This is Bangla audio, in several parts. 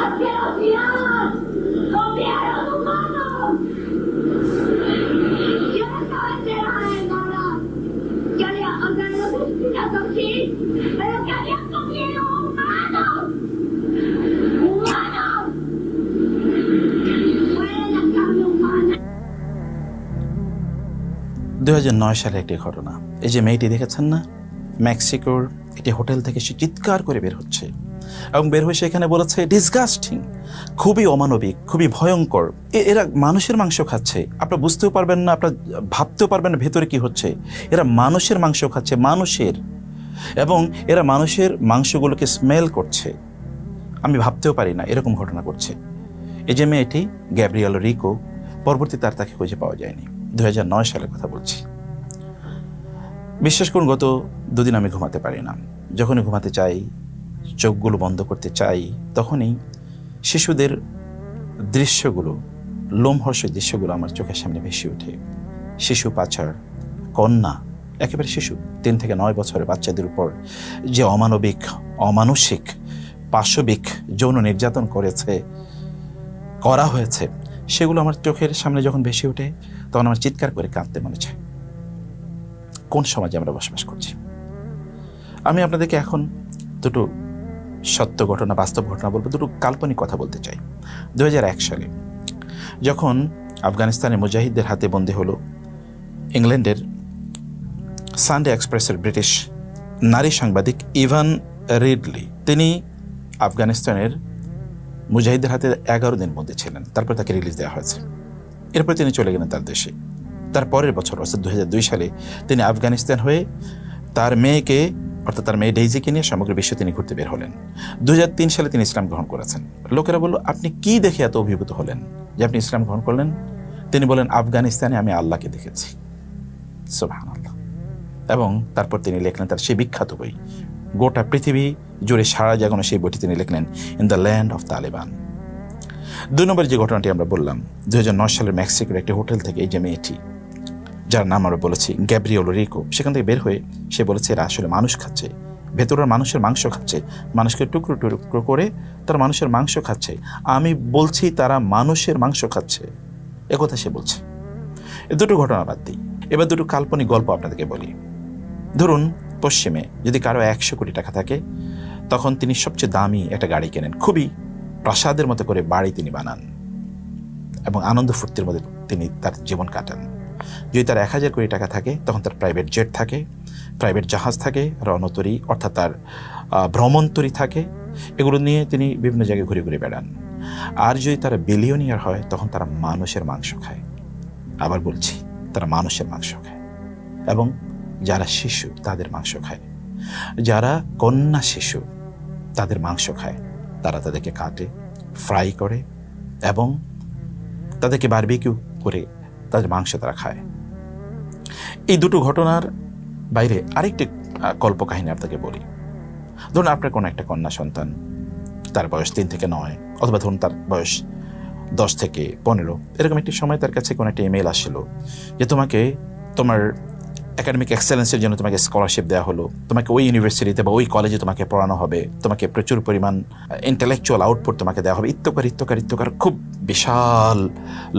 Asquerosidad. Comieron humanos. Yo no estaba enterada de nada. Yo le ordené los asesinos, sí, pero que habían comido humanos. ¡Humanos! Fue la carne humana. 2009 সালে একটি ঘটনা। এই যে মেয়েটি দেখেছেন না, মেক্সিকোর একটি হোটেল থেকে সে চিৎকার করে বের হচ্ছে এবং বের হয়ে সেখানে বলেছে ডিসগাস্টিং, খুবই অমানবিক, খুবই ভয়ঙ্কর। এরা মানুষের মাংস খাচ্ছে, আপনারা বুঝতেও পারবেন না, আপনারা ভাবতেও পারবেন না ভেতরে কি হচ্ছে। এরা মানুষের মাংস খাচ্ছে, মানুষের, এবং এরা মানুষের মাংসগুলোকে স্মেল করছে। আমি ভাবতেও পারি না এরকম ঘটনা ঘটছে। এই যে মেয়েটি গ্যাব্রিয়েল রিকো, পরবর্তীতে আর তাকে খুঁজে পাওয়া যায়নি। 2009 সালের কথা বলছি। বিশ্বাস করুন, গত দুদিন আমি ঘুমাতে পারি না। যখনই ঘুমাতে চাই, চোখগুলো বন্ধ করতে চাই, তখনই শিশুদের দৃশ্যগুলো, লোমহর্ষক দৃশ্যগুলো আমার চোখের সামনে ভেসে ওঠে। শিশু পাচার, কন্যা, একেবারে শিশু 3 থেকে 9 বছরের বাচ্চাদের উপর যে অমানবিক, অমানসিক, পাশবিক যৌন নির্যাতন করা হয়েছে, সেগুলো আমার চোখের সামনে যখন ভেসে ওঠে, তখন আমার চিৎকার করে কাঁদতে মনে চায়। কোন সমাজে আমরা বসবাস করছি? আমি আপনাদেরকে এখন দুটো সত্য ঘটনা, বাস্তব ঘটনা বলবো, দুটো কাল্পনিক কথা বলতে চাই। 2001 সালে যখন আফগানিস্তানের মুজাহিদদের হাতে বন্দী হলো ইংল্যান্ডের সানডে এক্সপ্রেসের ব্রিটিশ নারী সাংবাদিক ইভান রিডলি, তিনি আফগানিস্তানের মুজাহিদদের হাতে 11 দিন বন্দী ছিলেন। তারপর তাকে রিলিজ দেওয়া হয়েছে। এরপর তিনি চলে গেলেন তার দেশে। তার পরের বছর অর্থাৎ 2002 সালে তিনি আফগানিস্তান হয়ে তার মেয়েকে, অর্থাৎ তার মেয়ে ডেইজিকে নিয়ে সমগ্র বিশ্বে তিনি ঘুরতে বের হলেন। 2003 সালে তিনি ইসলাম গ্রহণ করেছেন। লোকেরা বলল, আপনি কি দেখে এত অভিভূত হলেন যে আপনি ইসলাম গ্রহণ করলেন? তিনি বলেন, আফগানিস্তানে আমি আল্লাহকে দেখেছি। সুবহানাল্লাহ। এবং তারপর তিনি লিখলেন তার সেই বিখ্যাত বই, গোটা পৃথিবী জুড়ে সারা জাগানো সেই বইটি তিনি লিখলেন, in the land of Taliban. 2 নম্বর যে ঘটনাটি আমরা বললাম, 2009 সালের মেক্সিকোর একটি হোটেল থেকে এই যে মেয়েটি, যার নাম আমরা বলেছি গ্যাব্রিয়েল রিকো, সেখান থেকে বের হয়ে সে বলেছে এরা আসলে মানুষ খাচ্ছে, ভেতরের মানুষের মাংস খাচ্ছে, মানুষকে টুকরো টুকরো করে তারা মানুষের মাংস খাচ্ছে। আমি বলছি তারা মানুষের মাংস খাচ্ছে, একথা সে বলছে। এ দুটো ঘটনা বাদ দিই, এবার দুটো কাল্পনিক গল্প আপনাদেরকে বলি। ধরুন, পশ্চিমে যদি কারো 100 কোটি টাকা থাকে, তখন তিনি সবচেয়ে দামি একটা গাড়ি কেনেন, খুবই প্রাসাদের মতো করে বাড়ি তিনি বানান এবং আনন্দ ফুর্তির মধ্যে তিনি তার জীবন কাটান। যদি তার 1000 কোটি টাকা থাকে, তখন তার প্রাইভেট জেট থাকে, প্রাইভেট জাহাজ থাকে, রণতরী অর্থাৎ তার ভ্রমণতরী থাকে, এগুলো নিয়ে তিনি বিভিন্ন জায়গায় ঘুরে ঘুরে বেড়ান। আর যদি তারা বিলিয়নিয়ার হয়, তখন তারা মানুষের মাংস খায়। আবার বলছি, তারা মানুষের মাংস খায়, এবং যারা শিশু তাদের মাংস খায়, যারা কন্যা শিশু তাদের মাংস খায়। তারা তাদেরকে কাটে, ফ্রাই করে এবং তাদেরকে বারবিকিউ করে তাদের মাংস তারা খায়। এই দুটো ঘটনার বাইরে আরেকটি কল্পকাহিনী আপনাকে বলি। ধরুন, আপনার কোনো একটা কন্যা সন্তান, তার বয়স 3 থেকে 9, অথবা ধরুন তার বয়স 10 থেকে 15, এরকম একটি সময় তার কাছে কোনো একটা ইমেল আসলো যে তোমাকে তোমার একাডেমিক এক্সেলেন্সের জন্য তোমাকে স্কলারশিপ দেওয়া হলো, তোমাকে ওই ইউনিভার্সিটিতে বা ওই কলেজে তোমাকে পড়ানো হবে, তোমাকে প্রচুর পরিমাণ ইন্টেলেকচুয়াল আউটপুট তোমাকে দেওয়া হবে, ইত্যকার খুব বিশাল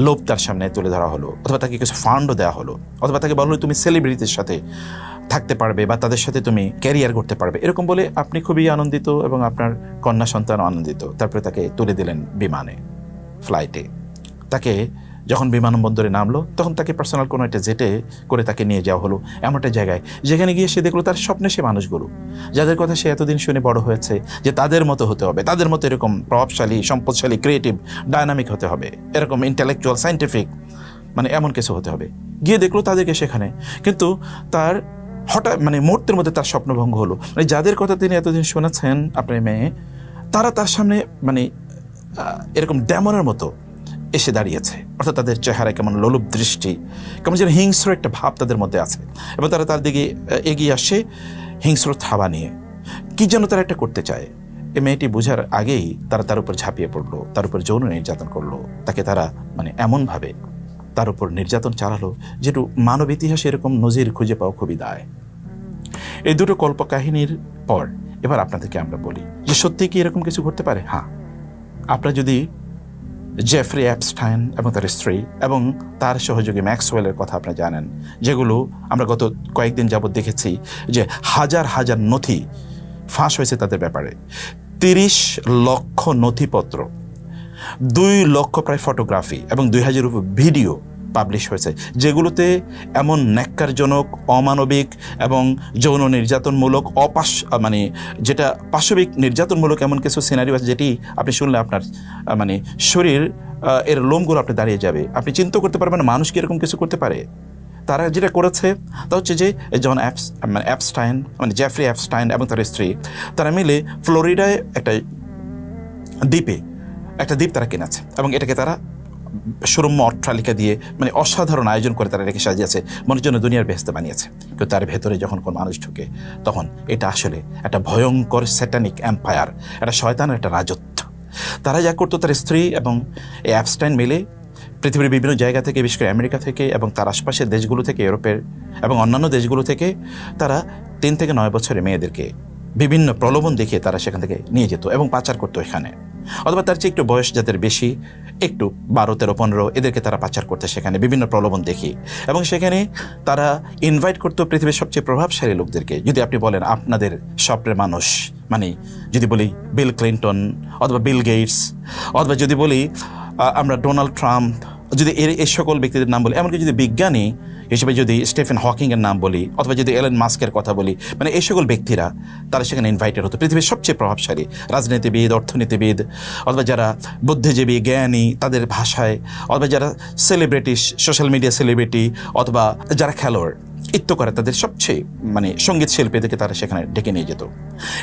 লোভ তার সামনে তুলে ধরা হলো। অথবা তাকে কিছু ফান্ডও দেওয়া হলো, অথবা তাকে বলা হলো তুমি সেলিব্রিটির সাথে থাকতে পারবে বা তাদের সাথে তুমি ক্যারিয়ার করতে পারবে। এরকম বলে আপনি খুবই আনন্দিত এবং আপনার কন্যা সন্তান আনন্দিত। তারপরে তাকে তুলে দিলেন বিমানে, ফ্লাইটে। তাকে যখন বিমানবন্দরে নামলো, তখন তাকে পার্সোনাল কোনো একটা জেটে করে তাকে নিয়ে যাওয়া হলো এমন একটা জায়গায়, যেখানে গিয়ে সে দেখলো তার স্বপ্নে সে মানুষগুলো, যাদের কথা সে এতদিন শুনে বড় হয়েছে, যে তাদের মতো হতে হবে, তাদের মতো এরকম প্রভাবশালী, সম্পদশালী, ক্রিয়েটিভ, ডায়নামিক হতে হবে, এরকম ইন্টেলেকচুয়াল, সায়েন্টিফিক, মানে এমন কিছু হতে হবে। গিয়ে দেখলো তাদেরকে সেখানে, কিন্তু তার হঠাৎ মুহূর্তের মধ্যে তার স্বপ্নভঙ্গ হলো। যাদের কথা তিনি এতদিন শুনেছেন, আপনার মেয়ে, তারা তার সামনে এরকম ডেমনের মতো এসে দাঁড়িয়েছে। অর্থাৎ তাদের চেহারায় কেমন লোলুপ দৃষ্টি, কেমন যেন হিংস্র একটা ভাব তাদের মধ্যে আছে, এবং তারা তার দিকে এগিয়ে আসে হিংস্র থাবা নিয়ে। কি যেন তারা একটা করতে চায়। এই মেয়েটি বোঝার আগেই তারা তার উপর ঝাঁপিয়ে পড়লো, তার উপর যৌন নির্যাতন করলো। তাকে তারা এমনভাবে তার উপর নির্যাতন চালালো, যেটু মানব ইতিহাসে এরকম নজির খুঁজে পাওয়া খুবই দায়। এই দুটো কল্পকাহিনীর পর এবার আপনাদেরকে আমরা বলি যে সত্যি কি এরকম কিছু ঘটতে পারে। হ্যাঁ, আপনারা যদি জেফ্রি অ্যাপস্টাইন এবং তার স্ত্রী এবং তার সহযোগী ম্যাক্সওয়েলের কথা আপনারা জানেন, যেগুলো আমরা গত কয়েকদিন যাবৎ দেখেছি যে হাজার হাজার নথি ফাঁস হয়েছে তাদের ব্যাপারে, 30 লক্ষ নথিপত্র, 2 লক্ষ প্রায় ফটোগ্রাফি এবং 2000 ভিডিও পাবলিশ হয়েছে, যেগুলোতে এমন ন্যাক্কারজনক, অমানবিক এবং যৌন নির্যাতনমূলক মানে যেটা পাশবিক নির্যাতনমূলক এমন কিছু সিনারিও আছে যেটি আপনি শুনলে আপনার মানে শরীর এর লোমগুলো আপনি দাঁড়িয়ে যাবে। আপনি চিন্তা করতে পারবেন মানুষ কি এরকম কিছু করতে পারে। তারা যেটা করেছে তা হচ্ছে যে অ্যাপস্টাইন মানে জেফ্রি অ্যাপস্টাইন এবং তার স্ত্রী তারা মিলে ফ্লোরিডায় একটা দ্বীপ তারা কিনেছে এবং এটাকে তারা সুরম্য অট্টালিকা দিয়ে মানে অসাধারণ আয়োজন করে তারা রেখে সাজিয়েছে, মনের জন্য দুনিয়ার বেহেশতে বানিয়েছে। কিন্তু তার ভেতরে যখন কোনো মানুষ ঢুকে তখন এটা আসলে একটা ভয়ঙ্কর স্যাটানিক এম্পায়ার, একটা শয়তানের একটা রাজত্ব। তারা যা করতো, তার স্ত্রী এবং এই অ্যাপস্টাইন মিলে পৃথিবীর বিভিন্ন জায়গা থেকে, বিশেষ করে আমেরিকা থেকে এবং তার আশপাশের দেশগুলো থেকে, ইউরোপের এবং অন্যান্য দেশগুলো থেকে তারা 3 থেকে 9 বছরের মেয়েদেরকে বিভিন্ন প্রলোভন দেখিয়ে তারা সেখান থেকে নিয়ে যেত এবং পাচার করতো এখানে, অথবা তার চেয়ে একটু বয়স যাদের বেশি, একটু 12, 13, 15 এদেরকে তারা পাচার করতে সেখানে বিভিন্ন প্রলোভন দেখি এবং সেখানে তারা ইনভাইট করতো পৃথিবীর সবচেয়ে প্রভাবশালী লোকদেরকে। যদি আপনি বলেন আপনাদের স্বপ্নের মানুষ, মানে যদি বলি বিল ক্লিন্টন অথবা বিল গেটস, অথবা যদি বলি আমরা ডোনাল্ড ট্রাম্প, যদি এই সকল ব্যক্তিদের নাম বলি, এমনকি যদি বিজ্ঞানী হিসেবে যদি স্টিফেন হকিংয়ের নাম বলি, অথবা যদি এলন মাস্কের কথা বলি, মানে এই সকল ব্যক্তিরা তারা সেখানে ইনভাইটেড হতো। পৃথিবীর সবচেয়ে প্রভাবশালী রাজনীতিবিদ, অর্থনীতিবিদ, অথবা যারা বুদ্ধিজীবী, জ্ঞানী তাদের ভাষায়, অথবা যারা সেলিব্রিটি, সোশ্যাল মিডিয়া সেলিব্রিটি, অথবা যারা খেলোয়াড় ইত্য করে তাদের সবচেয়ে মানে সঙ্গীত শিল্পীদেরকে তারা সেখানে ডেকে নিয়ে যেত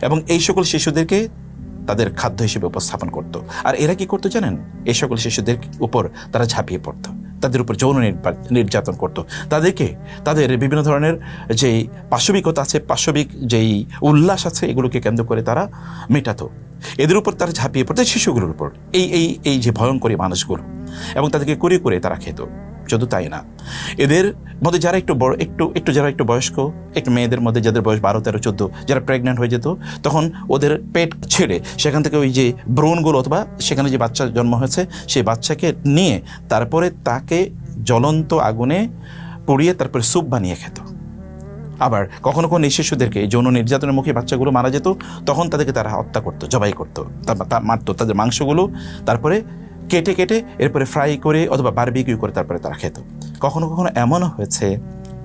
এবং এই সকল শিশুদেরকে তাদের খাদ্য হিসেবে উপস্থাপন করত। আর এরা কি করতো জানেন? এই সকল শিশুদের উপর তারা ঝাঁপিয়ে পড়তো, তাদের উপর যৌন নির্যাতন করত, তাদেরকে তাদের বিভিন্ন ধরনের যেই পাশবিকতা আছে, পাশবিক যেই উল্লাস আছে, এগুলোকে কেন্দ্র করে তারা মেটাতো। এদের উপর তারা ঝাঁপিয়ে পড়তো, শিশুগুলোর উপর, এই যে ভয়ঙ্করী মানুষগুলো, এবং তাদেরকে করে তারা খেত। শুধু তাই না, এদের মধ্যে যারা একটু বড়, যারা একটু বয়স্ক, একটু মেয়েদের মধ্যে যাদের বয়স 12, 13, 14, যারা প্রেগনেন্ট হয়ে যেত, তখন ওদের পেট ছেড়ে সেখান থেকে ওই যে ভ্রূণগুলো অথবা সেখানে যে বাচ্চা জন্ম হয়েছে সেই বাচ্চাকে নিয়ে তারপরে তাকে জ্বলন্ত আগুনে পুড়িয়ে তারপরে স্যুপ বানিয়ে খেত। আবার কখনো কখনো এই শিশুদেরকে যৌন নির্যাতনের মুখে বাচ্চাগুলো মারা যেত, তখন তাদেরকে তারা হত্যা করতো, জবাই করতো, মারতো, তাদের মাংসগুলো তারপরে কেটে এরপরে ফ্রাই করে অথবা বারবিকিউ করে তারপরে তারা খেত। কখনো কখনো এমনও হয়েছে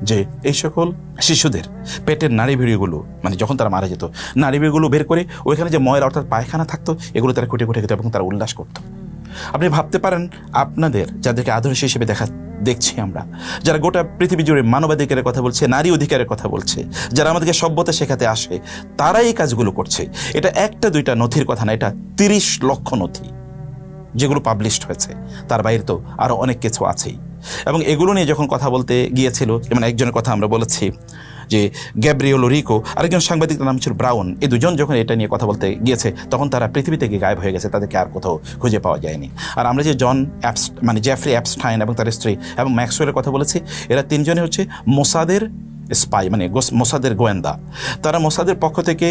যে এই সকল শিশুদের পেটের নাড়িভুড়িগুলো, মানে যখন তারা মারা যেত, নাড়িভুড়িগুলো বের করে ওইখানে যে ময়লা অর্থাৎ পায়খানা থাকতো, এগুলো তারা কুটে খেত এবং তারা উল্লাস করতো। আপনি ভাবতে পারেন আপনাদের যাদেরকে আদর্শ হিসেবে দেখছি আমরা, যারা গোটা পৃথিবী জুড়ে মানবাধিকারের কথা বলছে, নারী অধিকারের কথা বলছে, যারা আমাদেরকে সভ্যতা শেখাতে আসে, তারা এই কাজগুলো করছে। এটা 1-2টা নথির কথা না, এটা 30 লক্ষ নথি যেগুলো পাবলিশড হয়েছে। তার বাইরে তো আরও অনেক কিছু আছেই। এবং এগুলো নিয়ে যখন কথা বলতে গিয়েছিল, যেমন একজনের কথা আমরা বলেছি যে গ্যাব্রিয়েলো রিকো, আরেকজন সাংবাদিকের নাম ছিল ব্রাউন, এই দুজন যখন এটা নিয়ে কথা বলতে গিয়েছে তখন তারা পৃথিবী থেকে গায়েব হয়ে গেছে, তাদেরকে আর কোথাও খুঁজে পাওয়া যায়নি। আর আমরা যে মানে জেফ্রি অ্যাপস্টাইন এবং তার স্ত্রী এবং ম্যাক্সওয়েলের কথা বলেছি, এরা 3 জনই হচ্ছে মোসাদের স্পাই, মানে মোসাদের গোয়েন্দা। তারা মোসাদের পক্ষ থেকে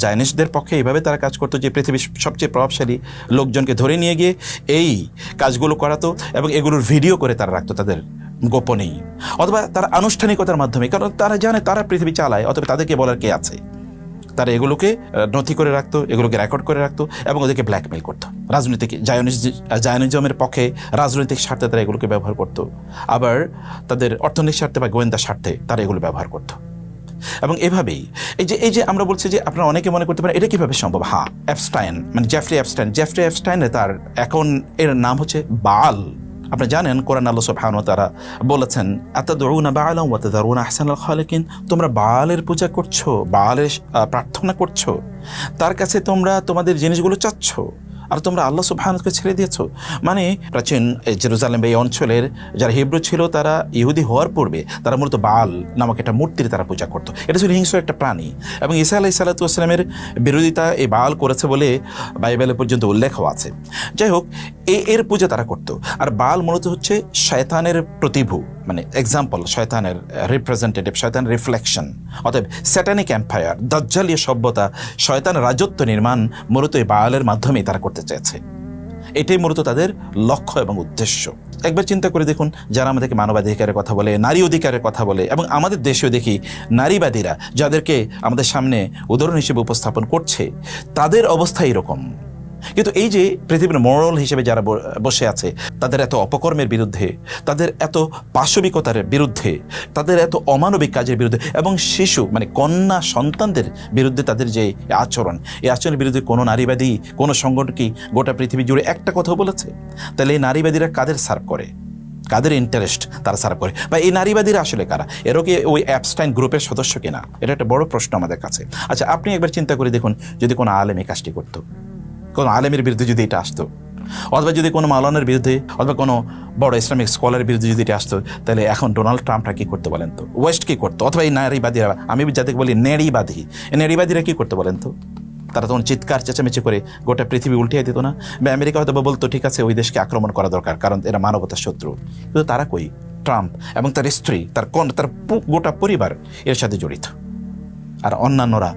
জায়নিস্টদের পক্ষে এইভাবে তারা কাজ করতো যে পৃথিবীর সবচেয়ে প্রভাবশালী লোকজনকে ধরে নিয়ে গিয়ে এই কাজগুলো করাতো এবং এগুলোর ভিডিও করে তারা রাখতো তাদের গোপনেই, অথবা তারা আনুষ্ঠানিকতার মাধ্যমে, কারণ তারা জানে তারা পৃথিবী চালায়, অথবা তাদেরকে বলার কে আছে। তারা এগুলোকে নথি করে রাখতো, এগুলোকে রেকর্ড করে রাখতো এবং ওদেরকে ব্ল্যাকমেল করতো। রাজনৈতিক জায়নিজমের পক্ষে রাজনৈতিক স্বার্থে তারা এগুলোকে ব্যবহার করতো, আবার তাদের অর্থনৈতিক স্বার্থে বা গোয়েন্দা স্বার্থে তারা এগুলো ব্যবহার করতো। এবং এভাবেই এই যে আমরা বলছি যে আপনারা অনেকে মনে করতে পারেন এটা কিভাবে সম্ভব। হ্যাঁ, অ্যাপস্টাইন মানে জেফ্রি অ্যাপস্টাইনের তার এখন এর নাম হচ্ছে বাল। আপনি জানেন কোরআন আল্লাহ সুবহানাহু ওয়া তাআলা বলেছেন, আতাদউনা বা'আলাম ওয়া তাযারুনা আহসানাল খালিকিন, তোমরা বালের পূজা করছো, বালের প্রার্থনা করছো, তার কাছে তোমরা তোমাদের জিনিসগুলো চাচ্ছ, আর তোমরা আল্লাহ সুবহানাহুকে ছেড়ে দিয়েছো। মানে প্রাচীন জেরুজালেম এই অঞ্চলের যারা হিব্রু ছিল, তারা ইহুদি হওয়ার পূর্বে তারা মূলত বাল নামক একটা মূর্তির তারা পূজা করতো। এটা ছিল হিংস্র একটা প্রাণী এবং ঈসা আলাইহিস সালাতু ওয়াস সালামের বিরোধিতা এই বাল করেছে বলে বাইবেলে পর্যন্ত উল্লেখও আছে। যাই হোক, এর পূজা তারা করত। আর বাল মূলত হচ্ছে শয়তানের প্রতিভূ, মানে এক্সাম্পল, শয়তানের রিপ্রেজেন্টেটিভ, শয়তানের রিফ্লেকশন। অতএব স্যাটানিক এম্পায়ার, দাজ্জালীয় সভ্যতা, শয়তান রাজত্ব নির্মাণ মূলত এই বালের মাধ্যমেই তারা করতে চেয়েছে। এটাই মূলত তাদের লক্ষ্য এবং উদ্দেশ্য। একবার চিন্তা করে দেখুন, যারা আমাদেরকে মানবাধিকারের কথা বলে, নারী অধিকারের কথা বলে, এবং আমাদের দেশেও দেখি নারীবাদীরা যাদেরকে আমাদের সামনে উদাহরণ হিসেবে উপস্থাপন করছে, তাদের অবস্থা এরকম। কিন্তু এই যে পৃথিবীর মোরাল হিসেবে যারা বসে আছে, তাদের এত অপকর্মের বিরুদ্ধে, তাদের এত পাশবিকতার বিরুদ্ধে, তাদের এত অমানবিক কাজের বিরুদ্ধে, এবং শিশু মানে কন্যা সন্তানদের বিরুদ্ধে তাদের যে আচরণ, এই আচরণের বিরুদ্ধে কোনো নারীবাদী, কোনো সংগঠন কি গোটা পৃথিবী জুড়ে একটা কথা বলেছে? তাহলে এই নারীবাদীরা কাদের সার্ভ করে, কাদের ইন্টারেস্ট তারা সার্ভ করে, বা এই নারীবাদীরা আসলে কারা? এরও কি ওই অ্যাপস্টাইন গ্রুপের সদস্য কিনা? এটা একটা বড় প্রশ্ন আমাদের কাছে। আচ্ছা, আপনি একবার চিন্তা করে দেখুন, যদি কোনো আলেম এই কাজটি করতো, কোনো আলেমের বিরুদ্ধে যদি এটা আসতো, অথবা যদি কোনো মাওলানার বিরুদ্ধে, অথবা কোনো বড় ইসলামিক স্কলারের বিরুদ্ধে যদি এটা আসতো, তাহলে এখন ডোনাল্ড ট্রাম্পরা কী করতে বলেন তো? ওয়েস্ট কী করতো? অথবা এই নারীবাদীরা, আমি যাদেরকে বলি নেড়িবাদী, এই নেড়িবাদীরা কী করতে বলেন তো? তারা তখন চিৎকার চেঁচামেচি করে গোটা পৃথিবী উল্টিয়ে দিত না? বা আমেরিকা হয়তো বলতো ঠিক আছে, ওই দেশকে আক্রমণ করা দরকার, কারণ এরা মানবতার শত্রু। কিন্তু তারা কই? ট্রাম্প এবং তার স্ত্রী, তার গোটা পরিবার এর সাথে জড়িত। আর অন্যান্যরা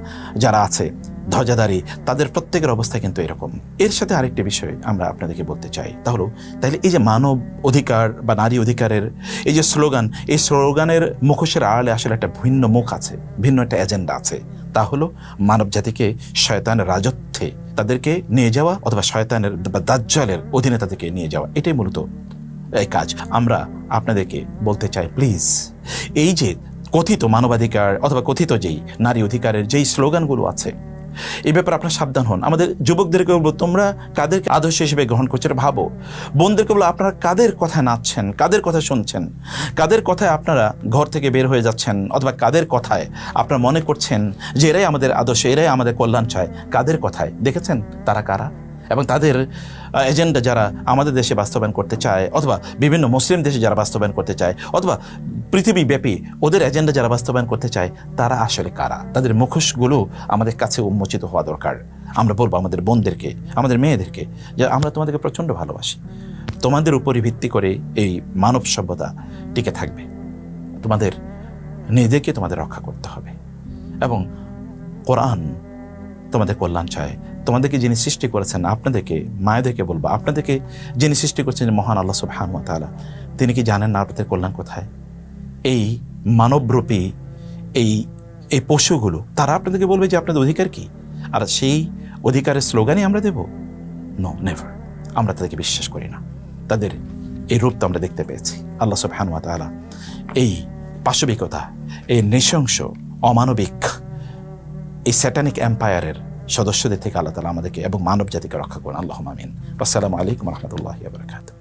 যারা আছে ধ্বজাধারী, তাদের প্রত্যেকের অবস্থা কিন্তু এরকম। এর সাথে আরেকটি বিষয় আমরা আপনাদেরকে বলতে চাই, তাহলে এই যে মানব অধিকার বা নারী অধিকারের এই যে স্লোগান, এই স্লোগানের মুখোশের আড়ালে আসলে একটা ভিন্ন মুখ আছে, ভিন্ন একটা এজেন্ডা আছে। তা হলো মানব জাতিকে শয়তানের রাজত্বে তাদেরকে নিয়ে যাওয়া, অথবা শয়তানের বা দাজ্জালের অধীনে তাদেরকে নিয়ে যাওয়া। এটাই মূলত এই কাজ। আমরা আপনাদেরকে বলতে চাই, প্লিজ, এই যে কথিত মানবাধিকার অথবা কথিত যেই নারী অধিকারের যেই স্লোগানগুলো আছে, এই ব্যাপারে আপনারা সাবধান হন। আমাদের যুবকদেরকে বলবো, তোমরা কাদেরকে আদর্শ হিসেবে গ্রহণ করছো ভাবো। বোনদেরকে বলবো, আপনারা কাদের কথায় নাচছেন, কাদের কথা শুনছেন, কাদের কথায় আপনারা ঘর থেকে বের হয়ে যাচ্ছেন, অথবা কাদের কথায় আপনারা মনে করছেন যে এরাই আমাদের আদর্শ, এরাই আমাদের কল্যাণ চায়, কাদের কথায় দেখেছেন তারা কারা? এবং তাদের এজেন্ডা যারা আমাদের দেশে বাস্তবায়ন করতে চায়, অথবা বিভিন্ন মুসলিম দেশে যারা বাস্তবায়ন করতে চায়, অথবা পৃথিবীব্যাপী ওদের এজেন্ডা যারা বাস্তবায়ন করতে চায়, তারা আসলে কারা? তাদের মুখোশগুলো আমাদের কাছে উন্মোচিত হওয়া দরকার। আমরা বলবো আমাদের বোনদেরকে, আমাদের মেয়েদেরকে, যে আমরা তোমাদেরকে প্রচণ্ড ভালোবাসি, তোমাদের উপরই ভিত্তি করে এই মানব সভ্যতা টিকে থাকবে। তোমাদের নিজেদেরকে তোমাদের রক্ষা করতে হবে, এবং কোরআন তোমাদের কল্যাণ চায়। তোমাদেরকে যিনি সৃষ্টি করেছেন, আপনাদেরকে মায়েদেরকে বলবো, আপনাদেরকে যিনি সৃষ্টি করেছেন মহান আল্লাহ সুবহানাহু ওয়া তাআলা, তিনি কি জানেন না আপনাদের কল্যাণ কোথায়? এই মানবরূপী এই পশুগুলো, তারা আপনাদেরকে বলবে যে আপনাদের অধিকার কি, আর সেই অধিকারের স্লোগানই আমরা দেব? No, never. আমরা তাদেরকে বিশ্বাস করি না। তাদের এই রূপ তো আমরা দেখতে পেয়েছি। আল্লাহ সুবহানাহু ওয়া তাআলা এই পাশবিকতা, এই নৃশংস, অমানবিক, এই স্যাটানিক এম্পায়ারের সদস্যদের থেকে আল্লাহ তাআলা আমাদেরকে এবং মানব জাতিকে রক্ষা করুন। আল্লাহুম্মা আমিন। আসসালামু আলাইকুম ওয়া রাহমাতুল্লাহি ওয়া বারাকাতুহু।